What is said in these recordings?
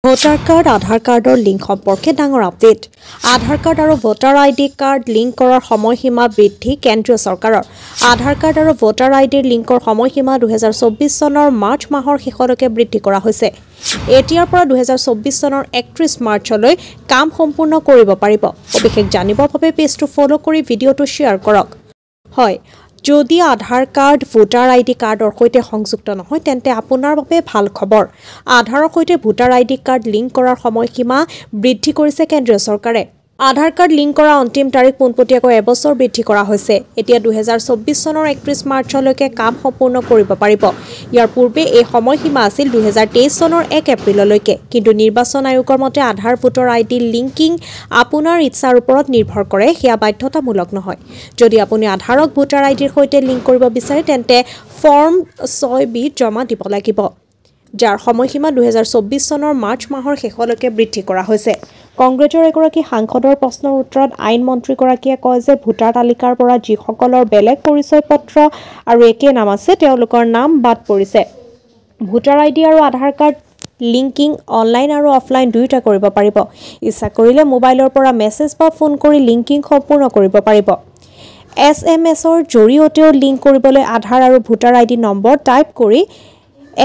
Voter card আধাৰ কাৰ্ডৰ link সম্পৰ্কে ডাঙৰ আপডেট। আধাৰ কাৰ্ড আৰু ভোটাৰ আইডি কাৰ্ড লিংক কৰাৰ সময়সীমা বৃদ্ধি কেন্দ্ৰীয় চৰকাৰৰ। আধাৰ কাৰ্ড আৰু ভোটাৰ আইডিৰ লিংকৰ সময়সীমা 2024 চনৰ মাৰ্চ মাহৰ শেষলৈকে বৃদ্ধি কৰা হৈছে। এতিয়াৰ পৰা 2024 চনৰ 31 মাৰ্চলৈ কাম সম্পূৰ্ণ কৰিব পাৰিব। অবিশেষ জানিবৰ বাবে পেজটো ফলো কৰি ভিডিঅ'টো শ্বেয়াৰ কৰক। হয়, যদি আধাৰ কাৰ্ড ভোটাৰ আইডি কাৰ্ডৰ সৈতে সংযুক্ত নহয় তেন্তে আপোনাৰ বাবে ভাল খবৰ। আধাৰৰ সৈতে ভোটাৰ আইডি কাৰ্ড লিংক কৰাৰ সময়সীমা বৃদ্ধি কৰিছে কেন্দ্ৰীয় চৰকাৰে। আধাৰ কাৰ্ড লিংক কৰাৰ অন্তিম তাৰিখ পোনপটীয়াকৈ এবছৰ বৃদ্ধি কৰা হৈছে। এতিয়া 2024 চনৰ 31 মাৰ্চলৈকে কাম সম্পূৰ্ণ কৰিব পাৰিব। ইয়াৰ পূৰ্বে এই সময়সীমা আছিল 2023 চনৰ 1 এপ্ৰিললৈকে। কিন্তু নিৰ্বাচন আয়োগৰ মতে আধাৰ ভোটাৰ আইডি লিংকিং আপোনাৰ ইচ্ছাৰ ওপৰত নিৰ্ভৰ কৰে, সেয়া বাধ্যতামূলক নহয়। যদি আপুনি আধাৰক ভোটাৰ আইডিৰ সৈতে লিংক কৰিব বিচাৰে তেন্তে ফৰ্ম 6B জমা দিব লাগিব, যাৰ সময়সীমা 2024 চনৰ মাৰ্চ মাহৰ শেষলৈকে বৃদ্ধি কৰা হৈছে। কংগ্ৰেছৰ এগৰাকী সাংসদৰ প্ৰশ্নৰ উত্তৰত আইন মন্ত্ৰীগৰাকীয়ে কয় যে ভোটাৰ তালিকাৰ পৰা যিসকলৰ বেলেগ পৰিচয় পত্ৰ আৰু একে নাম আছে তেওঁলোকৰ নাম বাদ পৰিছে। ভোটাৰ আইডি আৰু আধাৰ কাৰ্ড লিংকিং অনলাইন আৰু অফলাইন দুয়োটা কৰিব পাৰিব। ইচ্ছা কৰিলে মোবাইলৰ পৰা মেছেজ বা ফোন কৰি লিংকিং সম্পূৰ্ণ কৰিব পাৰিব। SMS-ৰ জৰিয়তেও লিংক কৰিবলৈ আধাৰ আৰু ভোটাৰ আইডি নম্বৰ টাইপ কৰি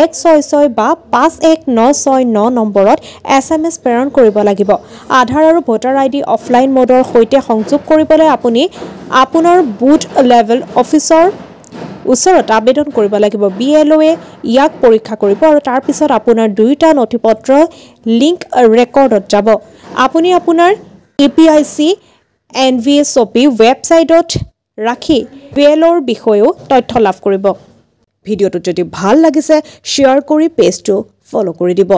166 বা 51969 নম্বৰত SMS প্ৰেৰণ কৰিব লাগিব। আধাৰ আৰু ভোটাৰ আইডি অফলাইন মোডৰ সৈতে সংযোগ কৰিবলৈ আপুনি আপোনাৰ বুথ লেভেল অফিচৰ ওচৰত আবেদন কৰিব লাগিব। BLO-এ ইয়াক পৰীক্ষা কৰিব আৰু তাৰ পিছত আপোনাৰ দুয়োটা নথিপত্ৰ লিংক ৰেকৰ্ডত যাব। আপুনি আপোনাৰ EPIC NVSOP ৱেবছাইটত ৰাখি BLO-ৰ বিষয়েও তথ্য লাভ কৰিব। ভিডিঅ'টো যদি ভাল লাগিছে শ্বেয়াৰ কৰি পেজটো ফলো কৰি দিব।